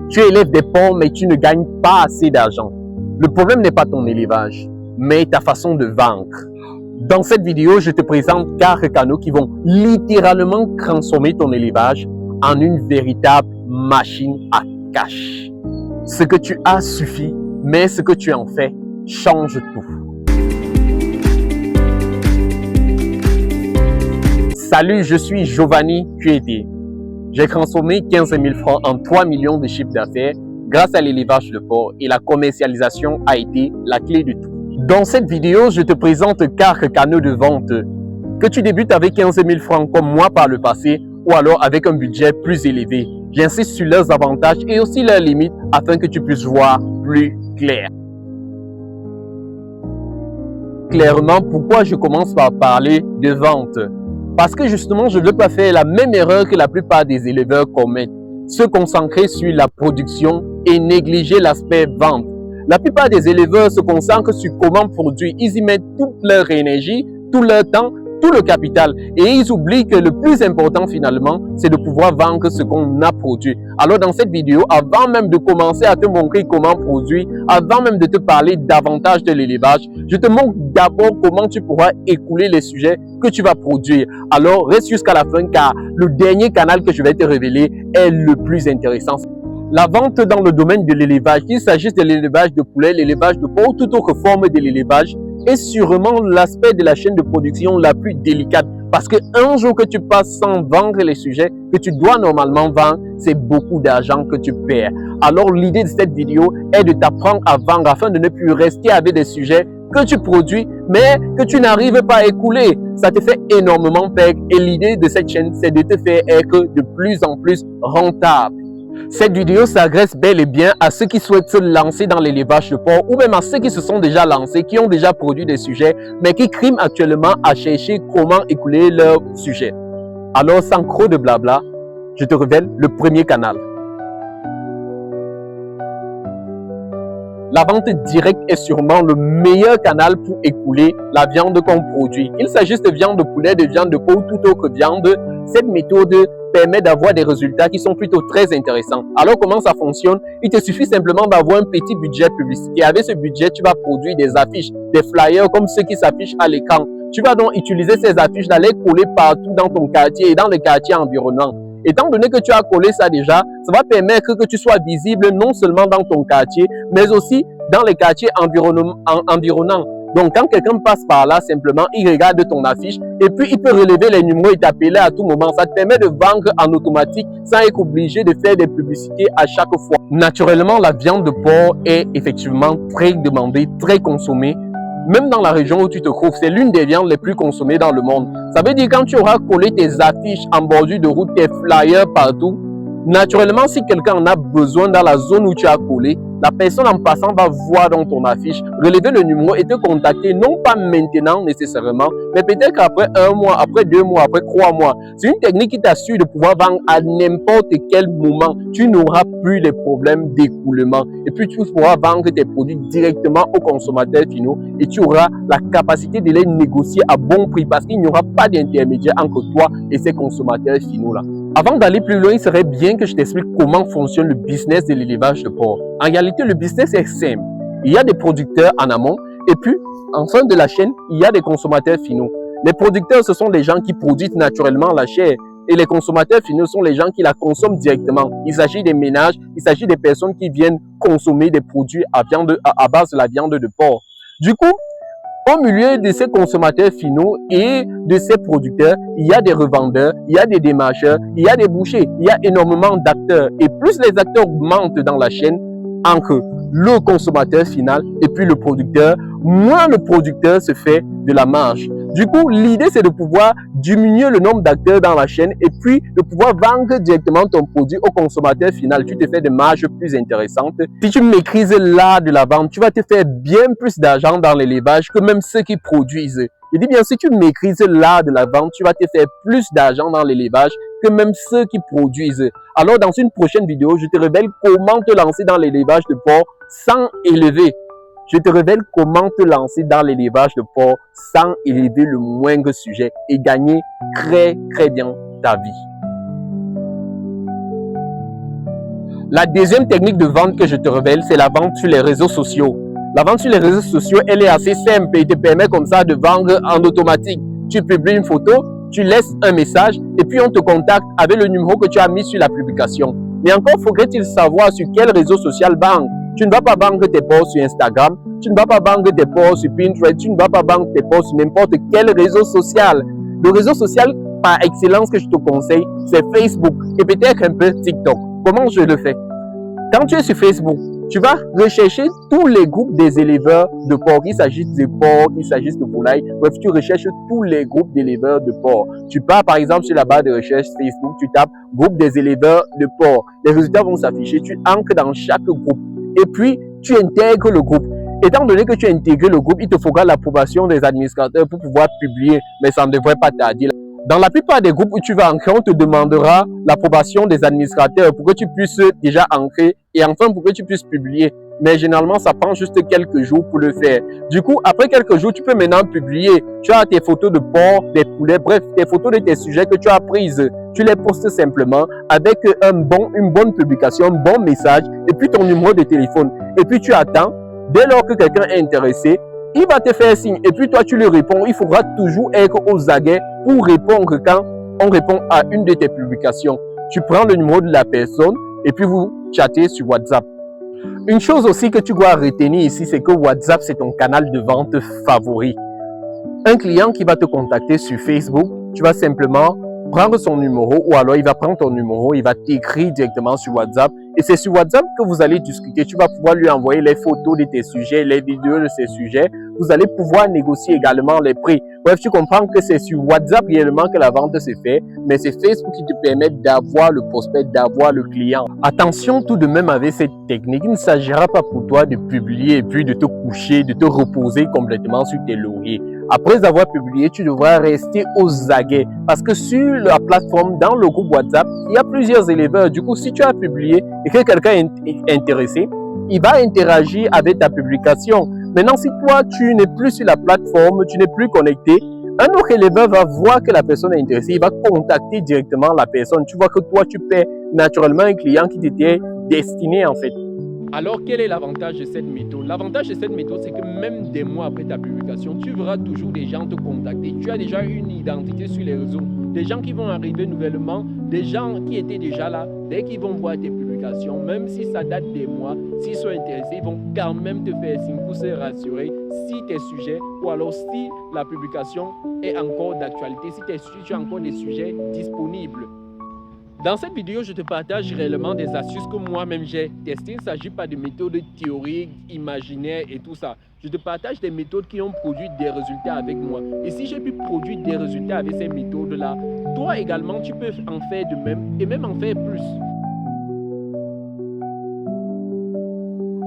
Tu élèves des porcs, mais tu ne gagnes pas assez d'argent. Le problème n'est pas ton élevage, mais ta façon de vendre. Dans cette vidéo, je te présente 4 canaux qui vont littéralement transformer ton élevage en une véritable machine à cash. Ce que tu as suffit, mais ce que tu en fais change tout. Salut, je suis Giovanni Cuété. J'ai transformé 15 000 francs en 3 millions de chiffre d'affaires grâce à l'élevage de porcs et la commercialisation a été la clé de tout. Dans cette vidéo, je te présente 4 canaux de vente. Que tu débutes avec 15 000 francs comme moi par le passé ou alors avec un budget plus élevé. J'insiste sur leurs avantages et aussi leurs limites afin que tu puisses voir plus clair. Clairement, pourquoi je commence par parler de vente? Parce que justement, je ne veux pas faire la même erreur que la plupart des éleveurs commettent. Se concentrer sur la production et négliger l'aspect vente. La plupart des éleveurs se concentrent sur comment produire. Ils y mettent toute leur énergie, tout leur temps, tout le capital. Et ils oublient que le plus important finalement, c'est de pouvoir vendre ce qu'on a produit. Alors dans cette vidéo, avant même de commencer à te montrer comment produire, avant même de te parler davantage de l'élevage, je te montre d'abord comment tu pourras écouler les sujets que tu vas produire. Alors reste jusqu'à la fin car le dernier canal que je vais te révéler est le plus intéressant. La vente dans le domaine de l'élevage, qu'il s'agisse de l'élevage de poulet, l'élevage de porc ou toute autre forme de l'élevage, est sûrement l'aspect de la chaîne de production la plus délicate. Parce qu'un jour que tu passes sans vendre les sujets que tu dois normalement vendre, c'est beaucoup d'argent que tu perds. Alors l'idée de cette vidéo est de t'apprendre à vendre afin de ne plus rester avec des sujets que tu produis, mais que tu n'arrives pas à écouler. Ça te fait énormément perdre et l'idée de cette chaîne, c'est de te faire être de plus en plus rentable. Cette vidéo s'adresse bel et bien à ceux qui souhaitent se lancer dans l'élevage de porc ou même à ceux qui se sont déjà lancés, qui ont déjà produit des sujets, mais qui criment actuellement à chercher comment écouler leurs sujets. Alors, sans trop de blabla, je te révèle le premier canal. La vente directe est sûrement le meilleur canal pour écouler la viande qu'on produit. Qu'il s'agisse de viande de poulet, de viande de porc ou toute autre viande, cette méthode permet d'avoir des résultats qui sont plutôt très intéressants. Alors comment ça fonctionne? Il te suffit simplement d'avoir un petit budget publicitaire. Avec ce budget, tu vas produire des affiches, des flyers comme ceux qui s'affichent à l'écran. Tu vas donc utiliser ces affiches-là, les coller partout dans ton quartier et dans les quartiers environnants. Étant donné que tu as collé ça déjà, ça va permettre que tu sois visible non seulement dans ton quartier, mais aussi dans les quartiers environnants. Donc, quand quelqu'un passe par là, simplement, il regarde ton affiche et puis il peut relever les numéros et t'appeler à tout moment. Ça te permet de vendre en automatique sans être obligé de faire des publicités à chaque fois. Naturellement, la viande de porc est effectivement très demandée, très consommée. Même dans la région où tu te trouves, c'est l'une des viandes les plus consommées dans le monde. Ça veut dire quand tu auras collé tes affiches en bordure de route, tes flyers partout, naturellement, si quelqu'un en a besoin dans la zone où tu as collé, la personne en passant va voir dans ton affiche, relever le numéro et te contacter, non pas maintenant nécessairement, mais peut-être après 1 mois, après 2 mois, après 3 mois. C'est une technique qui t'assure de pouvoir vendre à n'importe quel moment. Tu n'auras plus les problèmes d'écoulement. Et puis tu pourras vendre tes produits directement aux consommateurs finaux et tu auras la capacité de les négocier à bon prix parce qu'il n'y aura pas d'intermédiaire entre toi et ces consommateurs finaux-là. Avant d'aller plus loin, il serait bien que je t'explique comment fonctionne le business de l'élevage de porc. En réalité, le business est simple. Il y a des producteurs en amont et puis, en fin de la chaîne, il y a des consommateurs finaux. Les producteurs, ce sont des gens qui produisent naturellement la chair et les consommateurs finaux sont les gens qui la consomment directement. Il s'agit des ménages, il s'agit des personnes qui viennent consommer des produits à base de la viande de porc. Du coup, au milieu de ces consommateurs finaux et de ces producteurs, il y a des revendeurs, il y a des démarcheurs, il y a des bouchers, il y a énormément d'acteurs. Et plus les acteurs augmentent dans la chaîne entre le consommateur final et puis le producteur, moins le producteur se fait de la marge. Du coup, l'idée, c'est de pouvoir diminuer le nombre d'acteurs dans la chaîne et puis de pouvoir vendre directement ton produit au consommateur final. Tu te fais des marges plus intéressantes. Si tu maîtrises l'art de la vente, tu vas te faire bien plus d'argent dans l'élevage que même ceux qui produisent. Je dis bien, si tu maîtrises l'art de la vente, tu vas te faire plus d'argent dans l'élevage que même ceux qui produisent. Alors, dans une prochaine vidéo, je te révèle comment te lancer dans l'élevage de porc sans élever. Je te révèle comment te lancer dans l'élevage de porc sans élever le moindre sujet et gagner très bien ta vie. La deuxième technique de vente que je te révèle, c'est la vente sur les réseaux sociaux. La vente sur les réseaux sociaux, elle est assez simple et te permet comme ça de vendre en automatique. Tu publies une photo, tu laisses un message et puis on te contacte avec le numéro que tu as mis sur la publication. Mais encore faudrait-il savoir sur quel réseau social vendre. Tu ne vas pas vendre tes posts sur Instagram, tu ne vas pas vendre tes posts sur Pinterest, tu ne vas pas vendre tes posts sur n'importe quel réseau social. Le réseau social par excellence que je te conseille, c'est Facebook et peut-être un peu TikTok. Comment je le fais? Quand tu es sur Facebook, tu vas rechercher tous les groupes des éleveurs de porc, qu'il s'agisse de porc, qu'il s'agisse de volaille. Bref, tu recherches tous les groupes d'éleveurs de porc. Tu pars par exemple sur la barre de recherche Facebook, tu tapes groupe des éleveurs de porc. Les résultats vont s'afficher, tu ancres dans chaque groupe et puis tu intègres le groupe. Étant donné que tu as intégré le groupe, il te faudra l'approbation des administrateurs pour pouvoir publier, mais ça ne devrait pas tarder. Dans la plupart des groupes où tu vas ancrer, on te demandera l'approbation des administrateurs pour que tu puisses déjà ancrer et enfin pour que tu puisses publier. Mais généralement, ça prend juste quelques jours pour le faire. Du coup, après quelques jours, tu peux maintenant publier. Tu as tes photos de porc, des poulets, bref, tes photos de tes sujets que tu as prises. Tu les postes simplement avec une bonne publication, un bon message et puis ton numéro de téléphone. Et puis tu attends. Dès lors que quelqu'un est intéressé, il va te faire signe et puis toi tu lui réponds. Il faudra toujours être aux aguets pour répondre quand on répond à une de tes publications. Tu prends le numéro de la personne et puis vous chattez sur WhatsApp. Une chose aussi que tu dois retenir ici, c'est que WhatsApp, c'est ton canal de vente favori. Un client qui va te contacter sur Facebook, tu vas simplement prendre son numéro ou alors il va prendre ton numéro, il va t'écrire directement sur WhatsApp et c'est sur WhatsApp que vous allez discuter. Tu vas pouvoir lui envoyer les photos de tes sujets, les vidéos de ces sujets. Vous allez pouvoir négocier également les prix. Bref, tu comprends que c'est sur WhatsApp réellement que la vente se fait, mais c'est Facebook qui te permet d'avoir le prospect, d'avoir le client. Attention tout de même avec cette technique, il ne s'agira pas pour toi de publier et puis de te coucher, de te reposer complètement sur tes lauriers. Après avoir publié, tu devras rester aux aguets parce que sur la plateforme, dans le groupe WhatsApp, il y a plusieurs éleveurs. Du coup, si tu as publié et que quelqu'un est intéressé, il va interagir avec ta publication. Maintenant, si toi, tu n'es plus sur la plateforme, tu n'es plus connecté, un autre éleveur va voir que la personne est intéressée, il va contacter directement la personne. Tu vois que toi, tu perds naturellement un client qui t'était destiné en fait. Alors, quel est l'avantage de cette méthode? L'avantage de cette méthode, c'est que même des mois après ta publication, tu verras toujours des gens te contacter. Tu as déjà une identité sur les réseaux. Des gens qui vont arriver nouvellement, des gens qui étaient déjà là, dès qu'ils vont voir tes publications, même si ça date des mois, s'ils sont intéressés, ils vont quand même te faire signe pour se rassurer si tes sujets, ou alors si la publication est encore d'actualité, si tu as encore des sujets disponibles. Dans cette vidéo, je te partage réellement des astuces que moi-même j'ai testées. Il ne s'agit pas de méthodes théoriques, imaginaires et tout ça. Je te partage des méthodes qui ont produit des résultats avec moi. Et si j'ai pu produire des résultats avec ces méthodes-là, toi également, tu peux en faire de même et même en faire plus.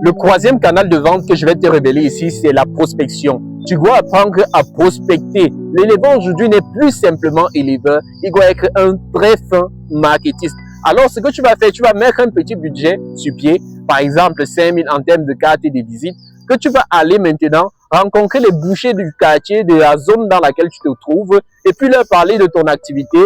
Le troisième canal de vente que je vais te révéler ici, c'est la prospection. Tu dois apprendre à prospecter. L'éleveur aujourd'hui n'est plus simplement éleveur, il doit être un très fin marketiste. Alors, ce que tu vas faire, tu vas mettre un petit budget sur pied, par exemple 5 000 en termes de cartes et de visites, que tu vas aller maintenant rencontrer les bouchers du quartier, de la zone dans laquelle tu te trouves, et puis leur parler de ton activité,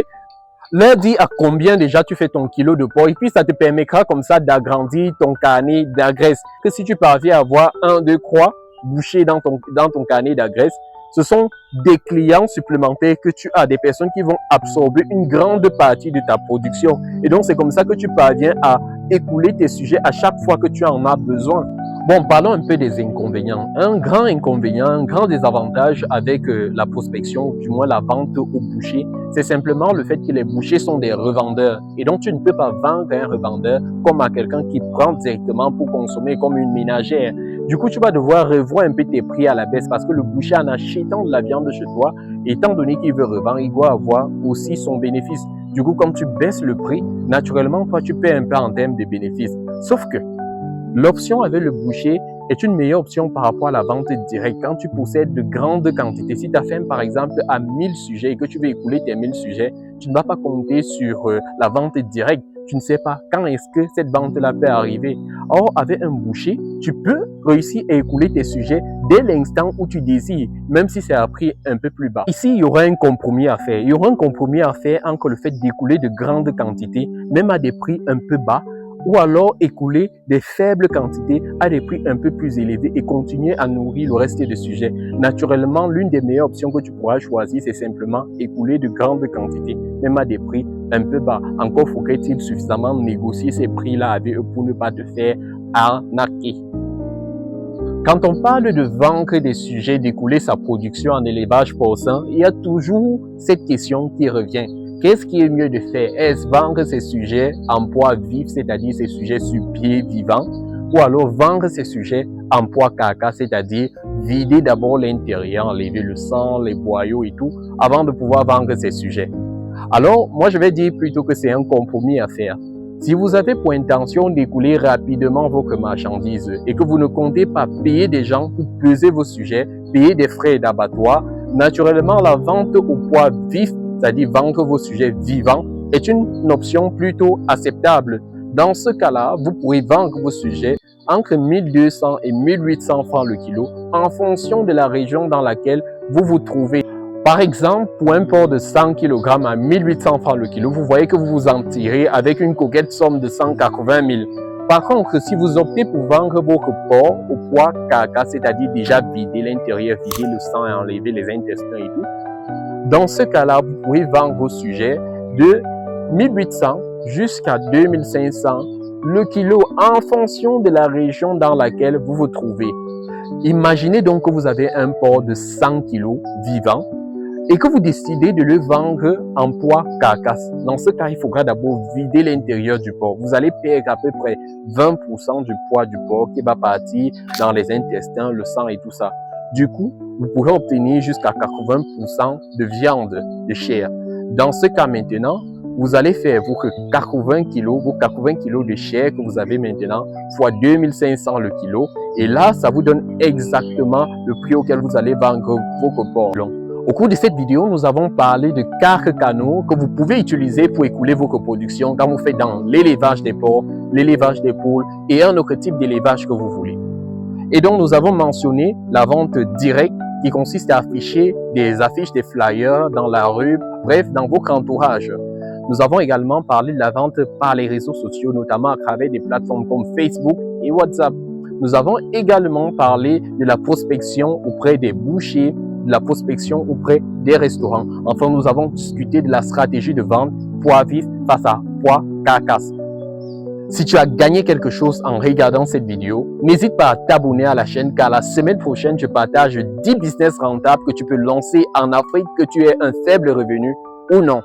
leur dire à combien déjà tu fais ton kilo de porc, et puis ça te permettra comme ça d'agrandir ton carnet d'adresse. Que si tu parviens à avoir 1, 2, 3 bouchers dans ton carnet d'adresse, ce sont des clients supplémentaires que tu as, des personnes qui vont absorber une grande partie de ta production. Et donc, c'est comme ça que tu parviens à écouler tes sujets à chaque fois que tu en as besoin. Bon, parlons un peu des inconvénients. Un grand inconvénient, un grand désavantage avec la prospection, du moins la vente au boucher, c'est simplement le fait que les bouchers sont des revendeurs. Et donc, tu ne peux pas vendre à un revendeur comme à quelqu'un qui prend directement pour consommer comme une ménagère. Du coup, tu vas devoir revoir un peu tes prix à la baisse parce que le boucher, en achetant de la viande chez toi, étant donné qu'il veut revendre, il doit avoir aussi son bénéfice. Du coup, comme tu baisses le prix, naturellement, toi, tu perds un peu en termes de bénéfices. Sauf que l'option avec le boucher est une meilleure option par rapport à la vente directe. Quand tu possèdes de grandes quantités, si tu as faim par exemple à 1000 sujets et que tu veux écouler tes 1000 sujets, tu ne vas pas compter sur la vente directe. Tu ne sais pas quand est-ce que cette vente-là peut arriver. Or, avec un boucher, tu peux réussir à écouler tes sujets dès l'instant où tu désires, même si c'est à prix un peu plus bas. Ici, il y aura un compromis à faire. Il y aura un compromis à faire entre le fait d'écouler de grandes quantités, même à des prix un peu bas, ou alors écouler des faibles quantités à des prix un peu plus élevés et continuer à nourrir le reste des sujets. Naturellement, l'une des meilleures options que tu pourras choisir, c'est simplement écouler de grandes quantités, même à des prix un peu bas. Encore faudrait-il suffisamment négocier ces prix-là avec eux pour ne pas te faire arnaquer. Quand on parle de vendre des sujets, d'écouler sa production en élevage porcin, il y a toujours cette question qui revient. Qu'est-ce qui est mieux de faire? Est-ce vendre ces sujets en poids vif, c'est-à-dire ces sujets sur pied vivant, ou alors vendre ces sujets en poids carcasse, c'est-à-dire vider d'abord l'intérieur, enlever le sang, les boyaux et tout, avant de pouvoir vendre ces sujets? Alors, moi je vais dire plutôt que c'est un compromis à faire. Si vous avez pour intention d'écouler rapidement votre marchandise et que vous ne comptez pas payer des gens pour peser vos sujets, payer des frais d'abattoir, naturellement la vente au poids vif, c'est-à-dire vendre vos sujets vivants, est une option plutôt acceptable. Dans ce cas-là, vous pourrez vendre vos sujets entre 1200 et 1800 francs le kilo en fonction de la région dans laquelle vous vous trouvez. Par exemple, pour un porc de 100 kg à 1800 francs le kilo, vous voyez que vous vous en tirez avec une coquette somme de 180 000. Par contre, si vous optez pour vendre votre porc au poids carcasse, c'est-à-dire déjà vider l'intérieur, vider le sang et enlever les intestins et tout, dans ce cas-là, vous pouvez vendre vos sujets de 1800 jusqu'à 2500 le kilo en fonction de la région dans laquelle vous vous trouvez. Imaginez donc que vous avez un porc de 100 kg vivant et que vous décidez de le vendre en poids carcasse. Dans ce cas, il faudra d'abord vider l'intérieur du porc. Vous allez perdre à peu près 20% du poids du porc qui va partir dans les intestins, le sang et tout ça. Du coup, vous pourrez obtenir jusqu'à 80% de viande, de chair. Dans ce cas maintenant, vous allez faire vos 80 kg de chair que vous avez maintenant fois 2500 le kilo. Et là, ça vous donne exactement le prix auquel vous allez vendre vos porcs. Au cours de cette vidéo, nous avons parlé de 4 canaux que vous pouvez utiliser pour écouler vos productions quand vous faites dans l'élevage des porcs, l'élevage des poules et un autre type d'élevage que vous voulez. Et donc, nous avons mentionné la vente directe qui consiste à afficher des affiches, des flyers dans la rue, bref, dans votre entourage. Nous avons également parlé de la vente par les réseaux sociaux, notamment à travers des plateformes comme Facebook et WhatsApp. Nous avons également parlé de la prospection auprès des bouchers, de la prospection auprès des restaurants. Enfin, nous avons discuté de la stratégie de vente poids vif face à poids carcasse. Si tu as gagné quelque chose en regardant cette vidéo, n'hésite pas à t'abonner à la chaîne car la semaine prochaine, je partage 10 business rentables que tu peux lancer en Afrique, que tu aies un faible revenu ou non.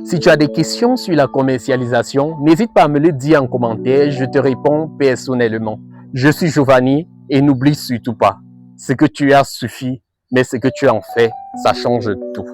Si tu as des questions sur la commercialisation, n'hésite pas à me le dire en commentaire, je te réponds personnellement. Je suis Giovanni et n'oublie surtout pas, ce que tu as suffit, mais ce que tu en fais, ça change tout.